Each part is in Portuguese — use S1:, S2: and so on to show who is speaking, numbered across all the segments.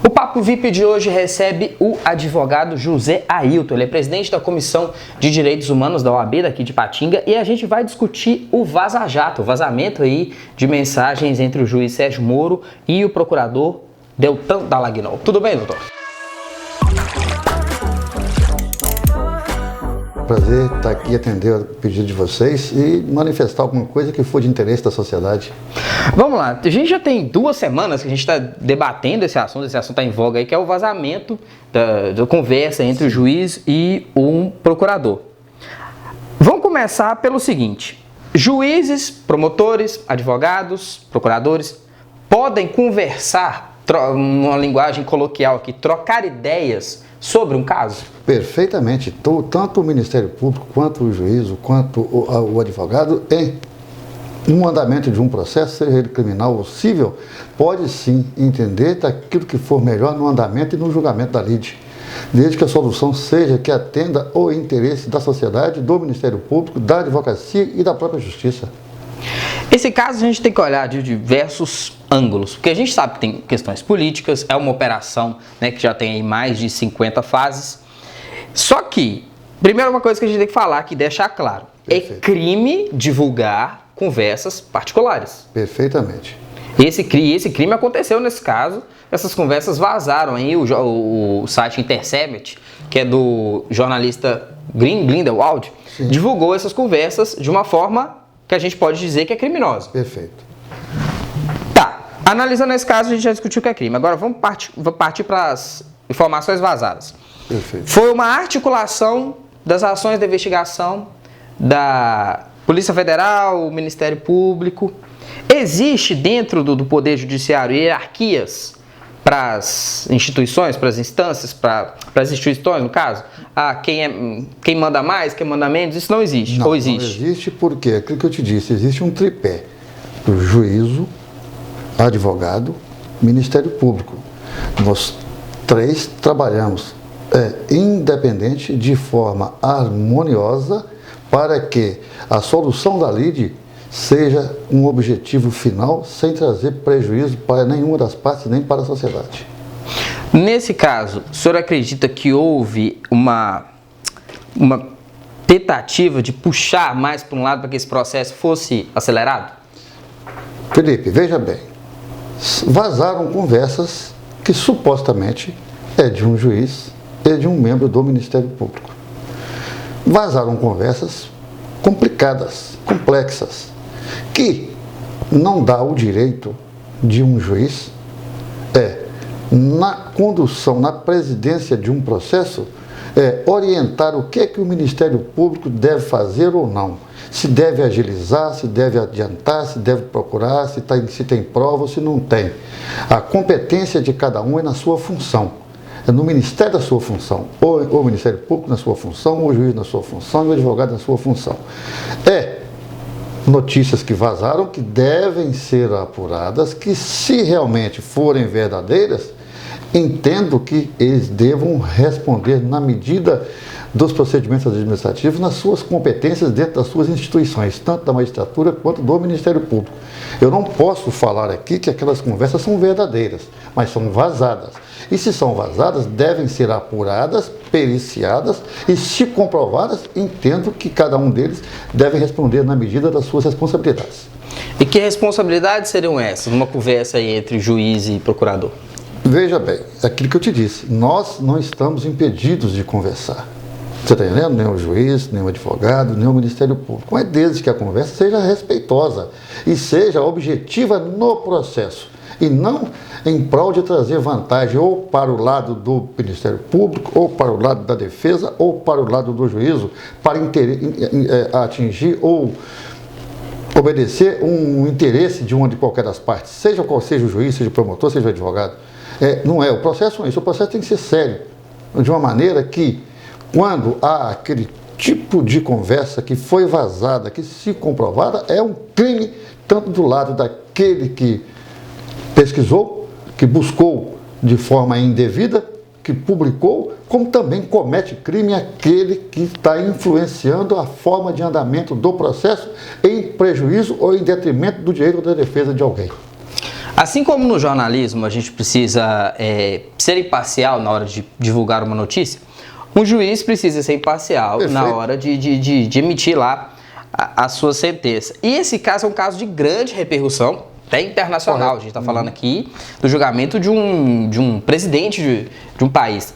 S1: O Papo VIP de hoje recebe o advogado José Ailton. Ele é presidente da Comissão de Direitos Humanos da OAB daqui de Patinga e a gente vai discutir o vaza-jato, o vazamento aí de mensagens entre o juiz Sérgio Moro e o procurador Deltan Dallagnol. Tudo bem, doutor?
S2: Prazer estar aqui e atender o pedido de vocês e manifestar alguma coisa que for de interesse da sociedade.
S1: Vamos lá, a gente já tem 2 semanas que a gente está debatendo esse assunto está em voga aí, que é o vazamento da conversa entre o juiz e um procurador. Vamos começar pelo seguinte: juízes, promotores, advogados, procuradores podem conversar, numa linguagem coloquial aqui, trocar ideias sobre um caso?
S2: Perfeitamente. Tanto o Ministério Público, quanto o juízo, quanto o advogado, no andamento de um processo, seja ele criminal ou civil, pode sim entender daquilo que for melhor no andamento e no julgamento da lide, desde que a solução seja que atenda ao interesse da sociedade, do Ministério Público, da advocacia e da própria justiça.
S1: Esse caso a gente tem que olhar de diversos ângulos, porque a gente sabe que tem questões políticas, é uma operação, né, que já tem aí mais de 50 fases. Só que, primeiro, uma coisa que a gente tem que falar aqui, deixar claro: Perfeito. É crime divulgar conversas particulares.
S2: Perfeitamente.
S1: Esse crime aconteceu nesse caso, essas conversas vazaram aí, o site Intercept, que é do jornalista Grindelwald, divulgou essas conversas de uma forma que a gente pode dizer que é criminosa.
S2: Perfeito.
S1: Tá, analisando esse caso, a gente já discutiu o que é crime. Agora vamos partir para as informações vazadas.
S2: Perfeito.
S1: Foi uma articulação das ações de investigação da Polícia Federal, o Ministério Público. Existe dentro do Poder Judiciário hierarquias para as instituições, para as instâncias, para as instituições, no caso? Quem manda mais, quem manda menos? Isso não existe?
S2: Não,
S1: ou existe?
S2: Não existe porque, aquilo que eu te disse, existe um tripé: o juízo, advogado, Ministério Público. Nós 3 trabalhamos independente, de forma harmoniosa, para que a solução da lide seja um objetivo final, sem trazer prejuízo para nenhuma das partes, nem para a sociedade.
S1: Nesse caso, o senhor acredita que houve uma tentativa de puxar mais para um lado para que esse processo fosse acelerado?
S2: Felipe, veja bem, vazaram conversas que supostamente é de um juiz e de um membro do Ministério Público. Vazaram conversas complicadas, complexas, que não dá o direito de um juiz, na condução, na presidência de um processo, orientar o que é que o Ministério Público deve fazer ou não. Se deve agilizar, se deve adiantar, se deve procurar, se tem prova ou se não tem. A competência de cada um é na sua função. É no Ministério da sua função, ou o Ministério Público na sua função, ou o juiz na sua função, e o advogado na sua função. Notícias que vazaram, que devem ser apuradas, que se realmente forem verdadeiras, entendo que eles devam responder na medida dos procedimentos administrativos, nas suas competências dentro das suas instituições, tanto da magistratura quanto do Ministério Público. Eu não posso falar aqui que aquelas conversas são verdadeiras, mas são vazadas. E se são vazadas, devem ser apuradas, periciadas e, se comprovadas, entendo que cada um deles deve responder na medida das suas responsabilidades.
S1: E que responsabilidades seriam essas, numa conversa aí entre juiz e procurador?
S2: Veja bem, aquilo que eu te disse, nós não estamos impedidos de conversar. Você está entendendo? Nem o juiz, nem o advogado, nem o Ministério Público. Mas desde que a conversa seja respeitosa e seja objetiva no processo, e não em prol de trazer vantagem ou para o lado do Ministério Público, ou para o lado da defesa, ou para o lado do juízo, para atingir ou obedecer um interesse de uma de qualquer das partes, seja qual seja o juiz, seja o promotor, seja o advogado. Não é, o processo não é isso, o processo tem que ser sério, de uma maneira que, quando há aquele tipo de conversa que foi vazada, que se comprovada, é um crime, tanto do lado daquele que pesquisou, que buscou de forma indevida, que publicou, como também comete crime aquele que está influenciando a forma de andamento do processo em prejuízo ou em detrimento do direito da defesa de alguém.
S1: Assim como no jornalismo a gente precisa ser imparcial na hora de divulgar uma notícia, um juiz precisa ser imparcial na hora de emitir lá a sua sentença. E esse caso é um caso de grande repercussão, até internacional. A gente está falando aqui do julgamento de um presidente de um país.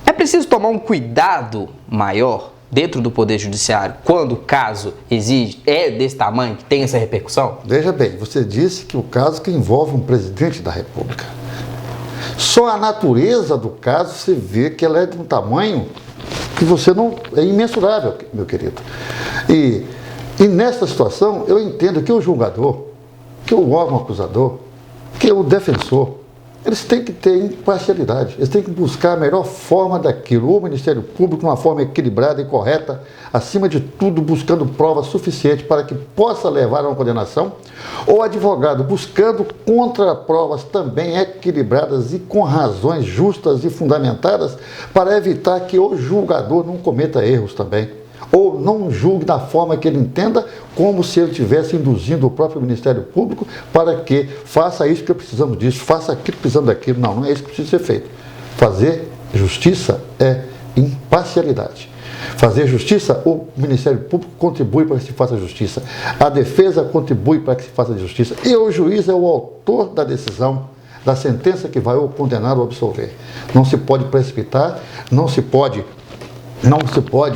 S1: É preciso tomar um cuidado maior dentro do Poder Judiciário quando o caso exige, desse tamanho, que tem essa repercussão?
S2: Veja bem, você disse que o caso que envolve um presidente da República. Só a natureza do caso você vê que ela é de um tamanho que você não... é imensurável, meu querido. E nessa situação, eu entendo que o julgador, que o órgão acusador, que o defensor, eles têm que ter imparcialidade, eles têm que buscar a melhor forma daquilo, o Ministério Público de uma forma equilibrada e correta, acima de tudo buscando provas suficientes para que possa levar a uma condenação, ou o advogado buscando contraprovas também equilibradas e com razões justas e fundamentadas para evitar que o julgador não cometa erros também, ou não julgue da forma que ele entenda, como se ele estivesse induzindo o próprio Ministério Público para que faça isso que precisamos disso, faça aquilo que precisamos daquilo. Não, não é isso que precisa ser feito. Fazer justiça é imparcialidade. Fazer justiça, o Ministério Público contribui para que se faça justiça. A defesa contribui para que se faça justiça. E o juiz é o autor da decisão, da sentença que vai ou condenar ou absolver. Não se pode precipitar, não se pode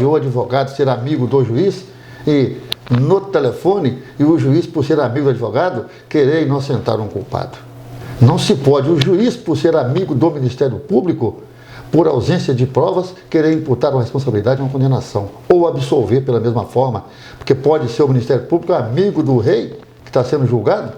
S2: o advogado ser amigo do juiz e no telefone, e o juiz, por ser amigo do advogado, querer inocentar um culpado. Não se pode o juiz, por ser amigo do Ministério Público, por ausência de provas, querer imputar uma responsabilidade e uma condenação, ou absolver pela mesma forma, porque pode ser o Ministério Público amigo do rei, que está sendo julgado,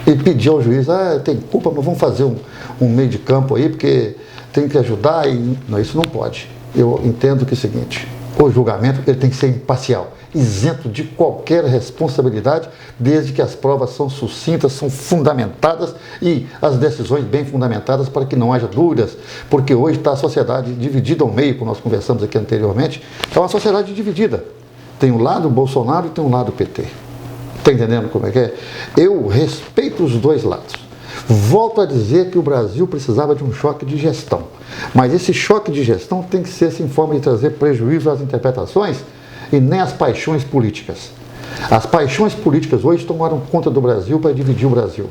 S2: e pedir ao juiz, tem culpa, mas vamos fazer um meio de campo aí, porque tem que ajudar, e não, isso não pode. Eu entendo que é o seguinte, o julgamento ele tem que ser imparcial, isento de qualquer responsabilidade, desde que as provas são sucintas, são fundamentadas e as decisões bem fundamentadas para que não haja dúvidas, porque hoje está a sociedade dividida ao meio, como nós conversamos aqui anteriormente, é uma sociedade dividida. Tem um lado Bolsonaro e tem um lado PT. Está entendendo como é que é? Eu respeito os dois lados. Volto a dizer que o Brasil precisava de um choque de gestão, mas esse choque de gestão tem que ser em forma de trazer prejuízo às interpretações e nem às paixões políticas. As paixões políticas hoje tomaram conta do Brasil para dividir o Brasil.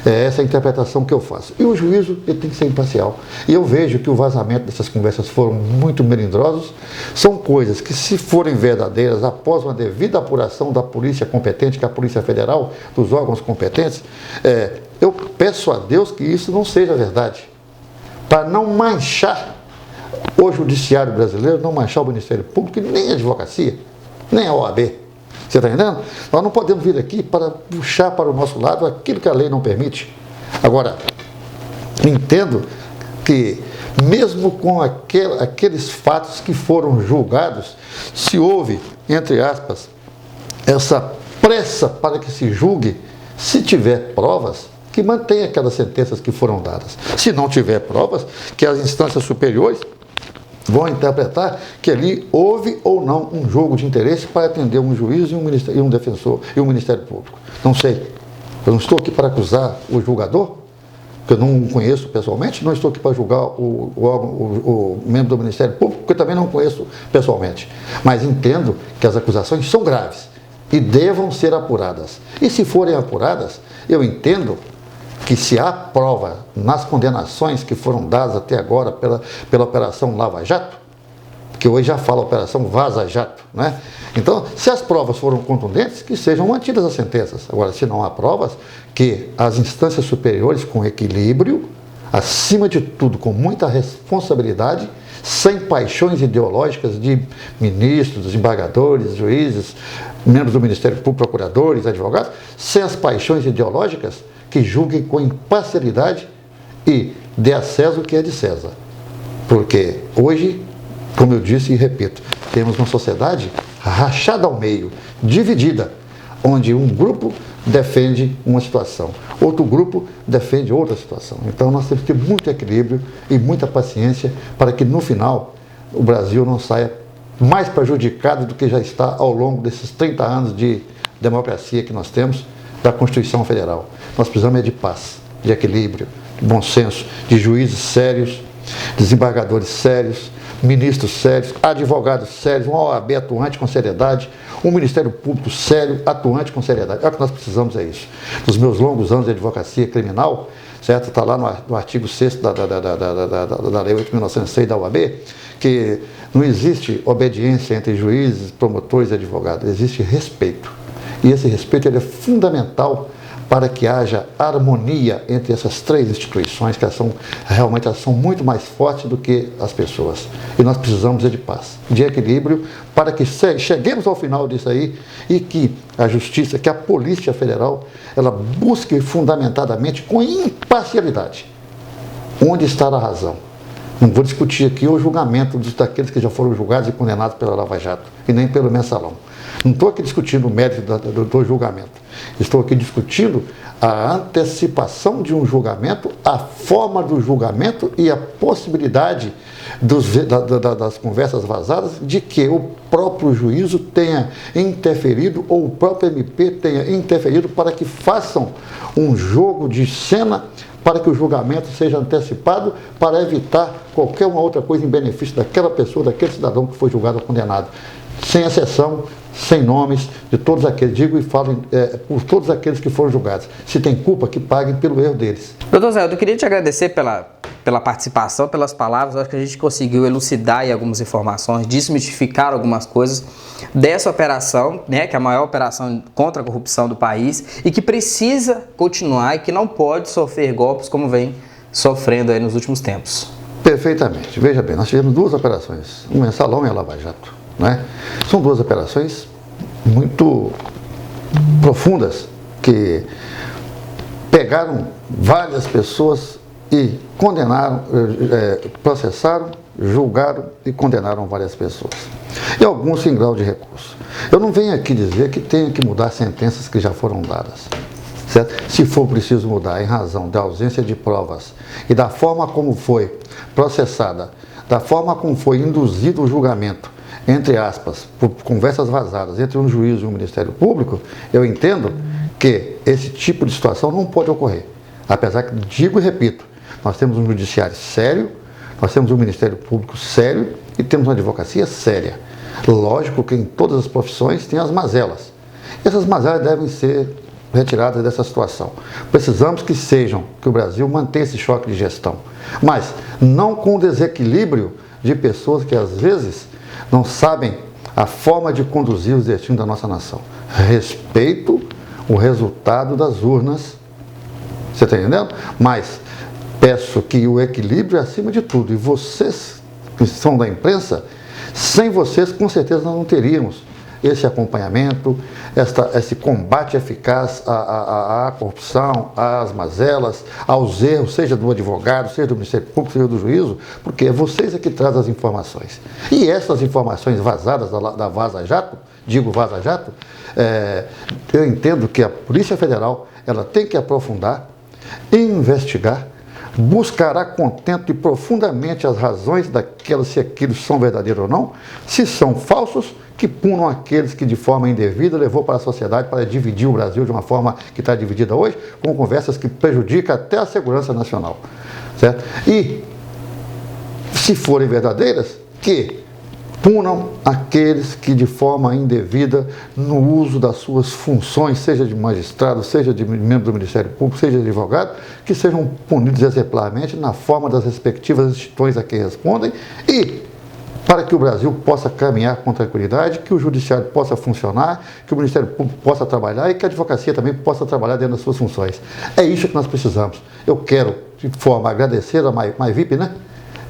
S2: É essa a interpretação que eu faço. E o juízo ele tem que ser imparcial. E eu vejo que o vazamento dessas conversas foram muito melindrosos. São coisas que, se forem verdadeiras, após uma devida apuração da polícia competente, que é a Polícia Federal, dos órgãos competentes, eu peço a Deus que isso não seja verdade. Para não manchar o judiciário brasileiro, não manchar o Ministério Público, e nem a advocacia, nem a OAB. Você está entendendo? Nós não podemos vir aqui para puxar para o nosso lado aquilo que a lei não permite. Agora, entendo que, mesmo com aqueles fatos que foram julgados, se houve, entre aspas, essa pressa para que se julgue, se tiver provas, que mantenha aquelas sentenças que foram dadas. Se não tiver provas, que as instâncias superiores vão interpretar que ali houve ou não um jogo de interesse para atender um juiz e um defensor e um Ministério Público. Não sei. Eu não estou aqui para acusar o julgador, que eu não o conheço pessoalmente, não estou aqui para julgar o membro do Ministério Público, que eu também não conheço pessoalmente. Mas entendo que as acusações são graves e devam ser apuradas. E se forem apuradas, eu entendo que, se há prova nas condenações que foram dadas até agora pela Operação Lava Jato, que hoje já fala Operação Vaza Jato, né? Então, se as provas foram contundentes, que sejam mantidas as sentenças. Agora, se não há provas, que as instâncias superiores, com equilíbrio, acima de tudo, com muita responsabilidade, sem paixões ideológicas de ministros, desembargadores, juízes, membros do Ministério Público, procuradores, advogados, sem as paixões ideológicas, que julguem com imparcialidade e dê a César o que é de César. Porque hoje, como eu disse e repito, temos uma sociedade rachada ao meio, dividida, onde um grupo defende uma situação, outro grupo defende outra situação. Então nós temos que ter muito equilíbrio e muita paciência para que no final o Brasil não saia mais prejudicado do que já está ao longo desses 30 anos de democracia que nós temos, da Constituição Federal. Nós precisamos de paz. de equilíbrio, de bom senso, de juízes sérios, desembargadores sérios, ministros sérios, advogados sérios, uma OAB atuante com seriedade, um Ministério Público sério, atuante com seriedade. É o que nós precisamos, é isso. Nos meus longos anos de advocacia criminal, certo? Está lá no artigo 6º da Lei 8.906 da OAB, que não existe obediência entre juízes, promotores e advogados, existe respeito. E esse respeito ele é fundamental para que haja harmonia entre essas três instituições, que realmente elas são muito mais fortes do que as pessoas. E nós precisamos de paz, de equilíbrio, para que cheguemos ao final disso aí e que a Justiça, que a Polícia Federal, ela busque fundamentadamente com imparcialidade onde está a razão. Não vou discutir aqui o julgamento daqueles que já foram julgados e condenados pela Lava Jato, e nem pelo Mensalão. Não estou aqui discutindo o mérito do julgamento. Estou aqui discutindo a antecipação de um julgamento, a forma do julgamento e a possibilidade das conversas vazadas de que o próprio juízo tenha interferido ou o próprio MP tenha interferido para que façam um jogo de cena para que o julgamento seja antecipado para evitar qualquer uma outra coisa em benefício daquela pessoa, daquele cidadão que foi julgado ou condenado. Sem exceção, sem nomes, de todos aqueles, digo e falo por todos aqueles que foram julgados. Se tem culpa, que paguem pelo erro deles.
S1: Doutor Zé, eu queria te agradecer pela participação, pelas palavras. Eu acho que a gente conseguiu elucidar aí algumas informações, desmistificar algumas coisas dessa operação, né, que é a maior operação contra a corrupção do país e que precisa continuar e que não pode sofrer golpes como vem sofrendo aí nos últimos tempos.
S2: Perfeitamente. Veja bem, nós tivemos duas operações, o Mensalão e a Lava Jato. Né? São duas operações muito profundas que pegaram várias pessoas e condenaram, processaram, julgaram e condenaram várias pessoas. E alguns em grau de recurso. Eu não venho aqui dizer que tenho que mudar sentenças que já foram dadas. Certo? Se for preciso mudar em razão da ausência de provas e da forma como foi processada, da forma como foi induzido o julgamento, entre aspas, por conversas vazadas entre um juiz e um Ministério Público, eu entendo que esse tipo de situação não pode ocorrer. Apesar que, digo e repito, nós temos um judiciário sério, nós temos um Ministério Público sério e temos uma advocacia séria. Lógico que em todas as profissões tem as mazelas. Essas mazelas devem ser retiradas dessa situação. Precisamos que o Brasil mantenha esse choque de gestão, mas não com o desequilíbrio de pessoas que às vezes não sabem a forma de conduzir os destinos da nossa nação. Respeito o resultado das urnas, você está entendendo? Mas peço que o equilíbrio é acima de tudo. E vocês, que são da imprensa, sem vocês, com certeza, nós não teríamos esse acompanhamento, esse combate eficaz à corrupção, às mazelas, aos erros, seja do advogado, seja do Ministério Público, seja do juízo, porque é vocês que trazem as informações. E essas informações vazadas da Vaza Jato, digo Vaza Jato, eu entendo que a Polícia Federal ela tem que aprofundar, investigar, buscar a contento e profundamente as razões daquelas, se aqueles são verdadeiros ou não, se são falsos, que punam aqueles que de forma indevida levou para a sociedade para dividir o Brasil de uma forma que está dividida hoje, com conversas que prejudicam até a segurança nacional, certo? E, se forem verdadeiras, que punam aqueles que de forma indevida, no uso das suas funções, seja de magistrado, seja de membro do Ministério Público, seja de advogado, que sejam punidos exemplarmente na forma das respectivas instituições a quem respondem e para que o Brasil possa caminhar com tranquilidade, que o Judiciário possa funcionar, que o Ministério Público possa trabalhar e que a advocacia também possa trabalhar dentro das suas funções. É isso que nós precisamos. Eu quero, de forma, agradecer a Mais VIP, né?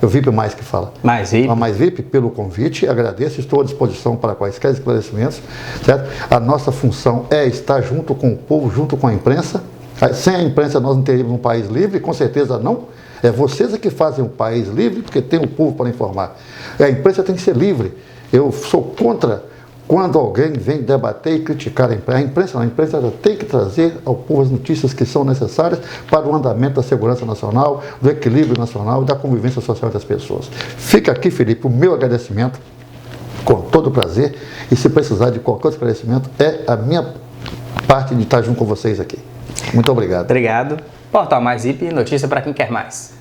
S2: É o VIP mais que fala.
S1: Mais VIP.
S2: A Mais VIP pelo convite, agradeço, estou à disposição para quaisquer esclarecimentos, certo? A nossa função é estar junto com o povo, junto com a imprensa. Sem a imprensa nós não teríamos um país livre, com certeza não. É vocês que fazem um país livre, porque tem o povo para informar. A imprensa tem que ser livre. Eu sou contra quando alguém vem debater e criticar a imprensa. A imprensa tem que trazer ao povo as notícias que são necessárias para o andamento da segurança nacional, do equilíbrio nacional e da convivência social das pessoas. Fica aqui, Felipe, o meu agradecimento, com todo prazer, e se precisar de qualquer esclarecimento, é a minha parte de estar junto com vocês aqui. Muito obrigado.
S1: Obrigado. Portal Mais IP, notícia para quem quer mais.